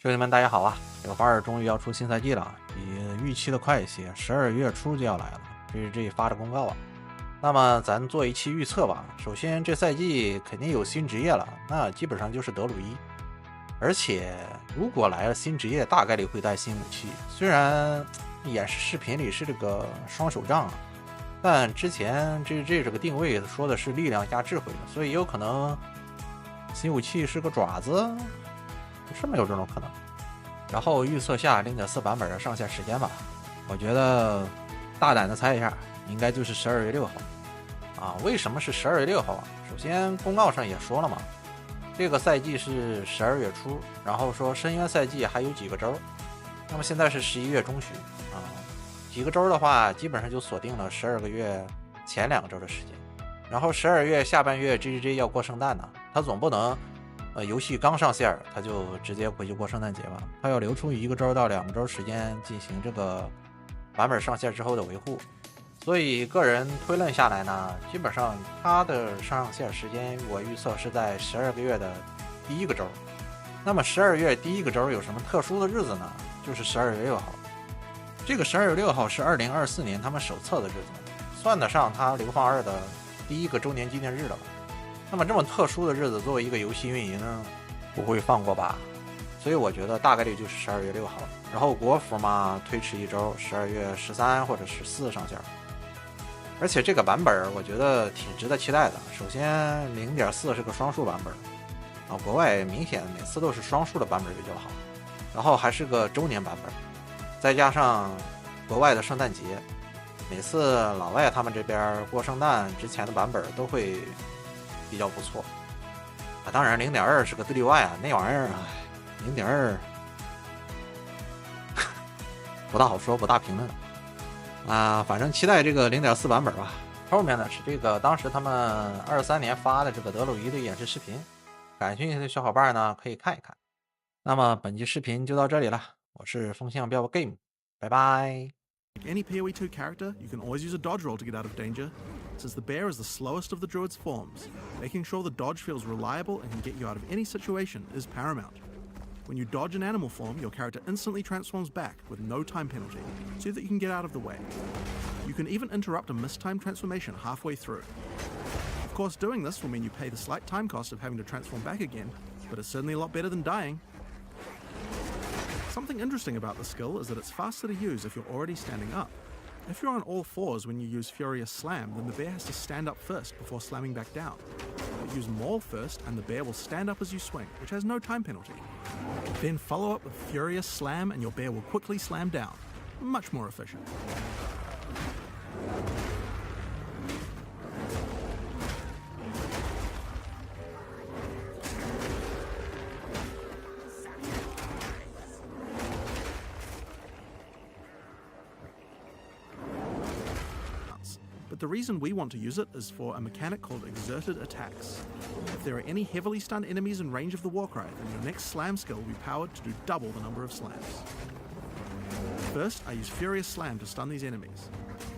兄弟们，大家好啊！这个花儿终于要出新赛季了，比预期的快一些，12月初就要来了。这发的公告啊。那么咱做一期预测吧。首先，这赛季肯定有新职业了，那基本上就是德鲁伊。而且，如果来了新职业，大概率会带新武器。虽然演示视频里是这个双手杖，但之前这个定位说的是力量加智慧的，所以有可能新武器是个爪子。是没有这种可能。然后预测下 0.4 版本的上线时间吧，我觉得大胆的猜一下，应该就是12月6号啊。为什么是12月6号啊？首先公告上也说了嘛，这个赛季是12月初，然后说深渊赛季还有几个周，那么现在是11月中旬啊，几个周的话基本上就锁定了12个月前2个周的时间。然后12月下半月 GGG 要过圣诞呢，他总不能游戏刚上线他就直接回去过圣诞节吧，他要留出1个周到2个周时间进行这个版本上线之后的维护。所以个人推论下来呢，基本上它的上线时间我预测是在12个月的第1个周。那么12月第1个周有什么特殊的日子呢？就是12月6号。这个12月6号是2024年他们手册的日子，算得上它流放2的第1个周年纪念日了吧。那么这么特殊的日子，作为一个游戏运营呢，不会放过吧？所以我觉得大概率就是12月6号。然后国服嘛，推迟1周，12月13或者14上线。而且这个版本我觉得挺值得期待的。首先 0.4 是个双数版本啊，国外明显每次都是双数的版本比较好。然后还是个周年版本，再加上国外的圣诞节，每次老外他们这边过圣诞之前的版本都会比较不错啊。当然 0.2 是个例外啊，那玩意儿0.2 不大好说，不大评论啊。反正期待这个 0.4 版本吧。后面呢是这个当时他们23年发的这个德鲁伊的演示视频，感兴趣的小伙伴呢可以看一看。那么本期视频就到这里了，我是风向标 Game， 拜拜。 Like any PoE 2 character, you can always use a dodge roll to get out of danger, since the bear is the slowest of the druid's forms. Making sure the dodge feels reliable and can get you out of any situation is paramount. When you dodge an animal form, your character instantly transforms back with no time penalty, so that you can get out of the way. You can even interrupt a mistimed transformation halfway through. Of course, doing this will mean you pay the slight time cost of having to transform back again, but it's certainly a lot better than dying. Something interesting about the skill is that it's faster to use if you're already standing up. If you're on all fours when you use Furious Slam, then the bear has to stand up first before slamming back down. But use Maul first and the bear will stand up as you swing, which has no time penalty. Then follow up with Furious Slam and your bear will quickly slam down. Much more efficient. But the reason we want to use it is for a mechanic called exerted attacks. If there are any heavily stunned enemies in range of the Warcry, then your next slam skill will be powered to do double the number of slams. First, I use Furious Slam to stun these enemies.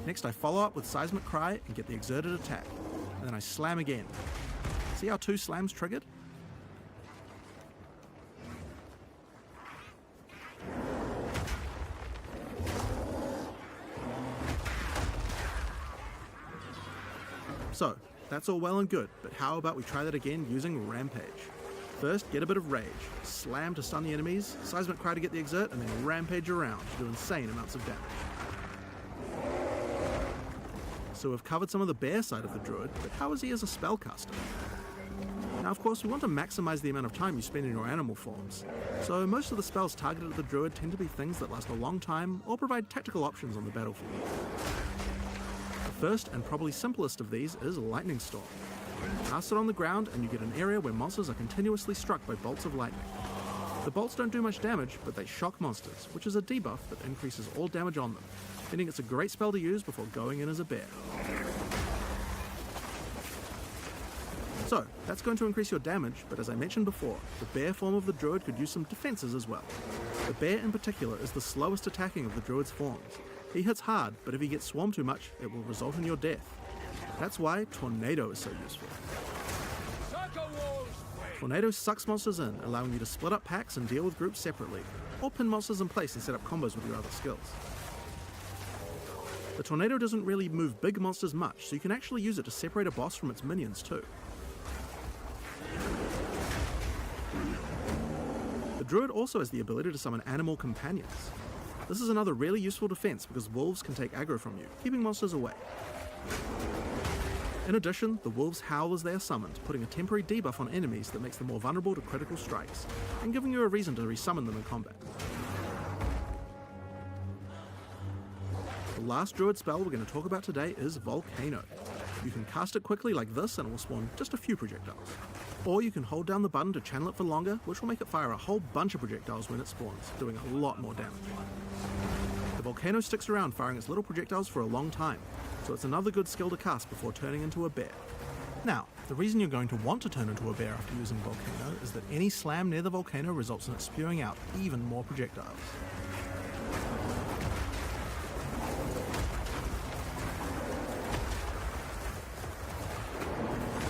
Next, I follow up with Seismic Cry and get the exerted attack. And then I slam again. See how 2 slams triggered? So, that's all well and good, but how about we try that again using Rampage? First, get a bit of Rage, Slam to stun the enemies, Seismic Cry to get the exert, and then Rampage around to do insane amounts of damage. So we've covered some of the bear side of the druid, but how is he as a spellcaster? Now of course we want to maximize the amount of time you spend in your animal forms, so most of the spells targeted at the druid tend to be things that last a long time or provide tactical options on the battlefield. The first and probably simplest of these is Lightning Storm. Cast it on the ground and you get an area where monsters are continuously struck by bolts of lightning. The bolts don't do much damage, but they shock monsters, which is a debuff that increases all damage on them, meaning it's a great spell to use before going in as a bear. So, that's going to increase your damage, but as I mentioned before, the bear form of the druid could use some defenses as well. The bear in particular is the slowest attacking of the druid's forms. He hits hard, but if he gets swarmed too much, it will result in your death. That's why Tornado is so useful. Tornado sucks monsters in, allowing you to split up packs and deal with groups separately, or pin monsters in place and set up combos with your other skills. The Tornado doesn't really move big monsters much, so you can actually use it to separate a boss from its minions too. The Druid also has the ability to summon animal companions. This is another really useful defense because wolves can take aggro from you, keeping monsters away. In addition, the wolves howl as they are summoned, putting a temporary debuff on enemies that makes them more vulnerable to critical strikes, and giving you a reason to resummon them in combat. The last Druid spell we're going to talk about today is Volcano. You can cast it quickly like this and it will spawn just a few projectiles. Or you can hold down the button to channel it for longer, which will make it fire a whole bunch of projectiles when it spawns, doing a lot more damage. The Volcano sticks around firing its little projectiles for a long time, so it's another good skill to cast before turning into a bear. Now, the reason you're going to want to turn into a bear after using Volcano is that any slam near the Volcano results in it spewing out even more projectiles.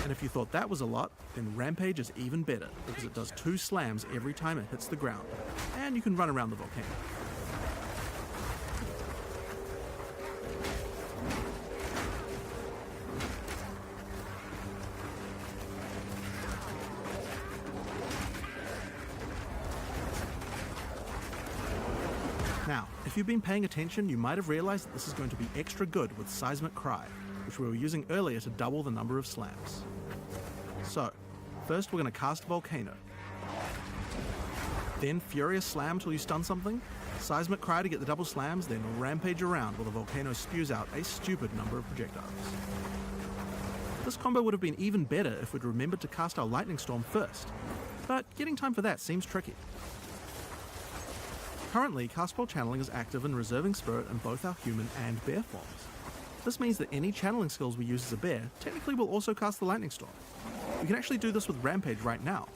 And if you thought that was a lot, then Rampage is even better, because it does 2 slams every time it hits the ground, and you can run around the volcano. Now, if you've been paying attention, you might have realized that this is going to be extra good with Seismic Cry, which we were using earlier to double the number of slams. So, first we're going to cast Volcano. Then Furious Slam till you stun something, Seismic Cry to get the double slams, then Rampage around while the Volcano spews out a stupid number of projectiles. This combo would have been even better if we'd remembered to cast our Lightning Storm first, but getting time for that seems tricky. Currently, Castball Channeling is active in Reserving Spirit in both our human and bear forms. This means that any channeling skills we use as a bear technically will also cast the Lightning Storm. We can actually do this with Rampage right now,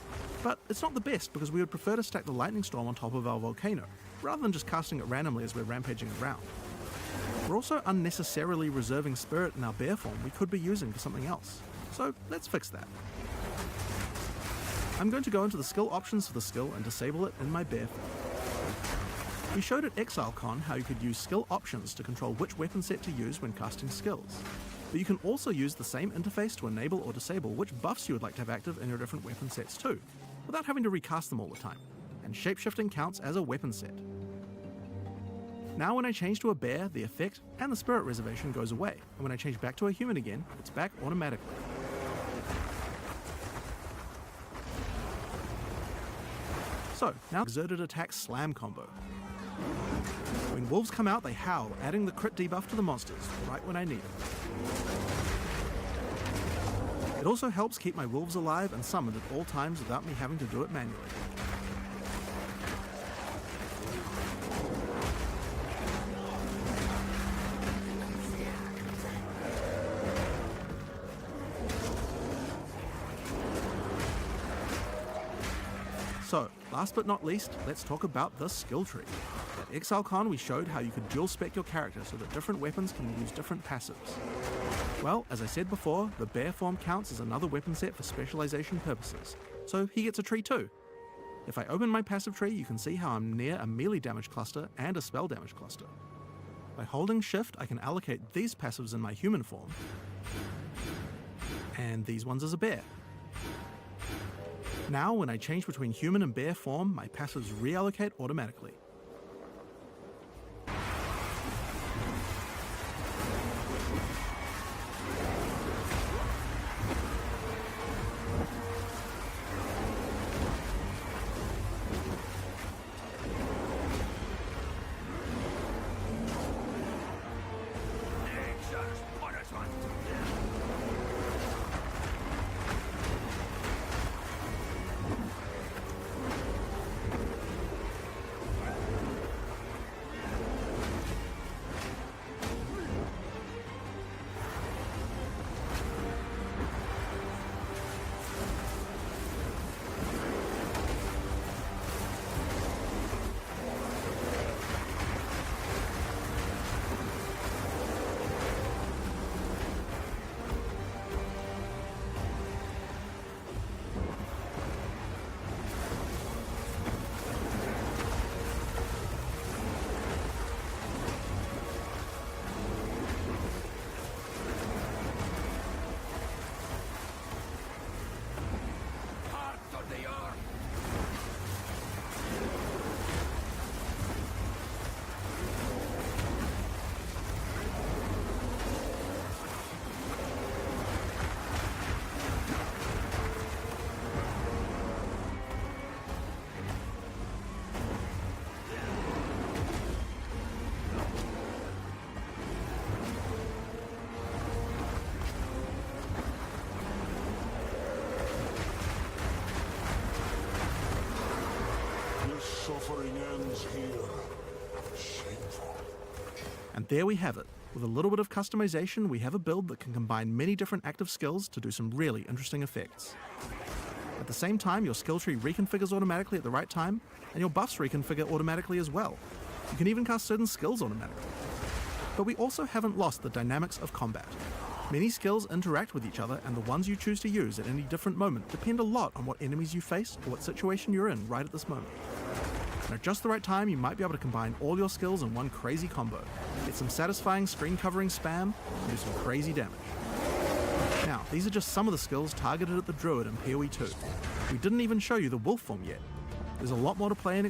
but it's not the best because we would prefer to stack the Lightning Storm on top of our Volcano, rather than just casting it randomly as we're rampaging around. We're also unnecessarily reserving Spirit in our bear form we could be using for something else, so let's fix that. I'm going to go into the skill options for the skill and disable it in my bear form. We showed at ExileCon how you could use skill options to control which weapon set to use when casting skills. But you can also use the same interface to enable or disable which buffs you would like to have active in your different weapon sets too, without having to recast them all the time. And shapeshifting counts as a weapon set. Now when I change to a bear, the effect and the spirit reservation goes away, and when I change back to a human again, it's back automatically. So, now Exerted Attack Slam combo. When wolves come out, they howl, adding the crit debuff to the monsters, right when I need it. It also helps keep my wolves alive and summoned at all times without me having to do it manually. So, last but not least, let's talk about the skill tree. At ExileCon we showed how you could dual spec your character so that different weapons can use different passives. Well, as I said before, the bear form counts as another weapon set for specialization purposes, so he gets a tree too. If I open my passive tree, you can see how I'm near a melee damage cluster and a spell damage cluster. By holding shift, I can allocate these passives in my human form, and these ones as a bear. Now, when I change between human and bear form, my passives reallocate automatically. suffering ends here. Shameful. And there we have it. With a little bit of customization, we have a build that can combine many different active skills to do some really interesting effects. At the same time, your skill tree reconfigures automatically at the right time, and your buffs reconfigure automatically as well. You can even cast certain skills automatically. But we also haven't lost the dynamics of combat. Many skills interact with each other, and the ones you choose to use at any different moment depend a lot on what enemies you face or what situation you're in right at this moment. And at just the right time, you might be able to combine all your skills in one crazy combo, get some satisfying screen covering spam, and do some crazy damage. Now, these are just some of the skills targeted at the Druid in PoE 2. We didn't even show you the Wolf form yet. There's a lot more to play and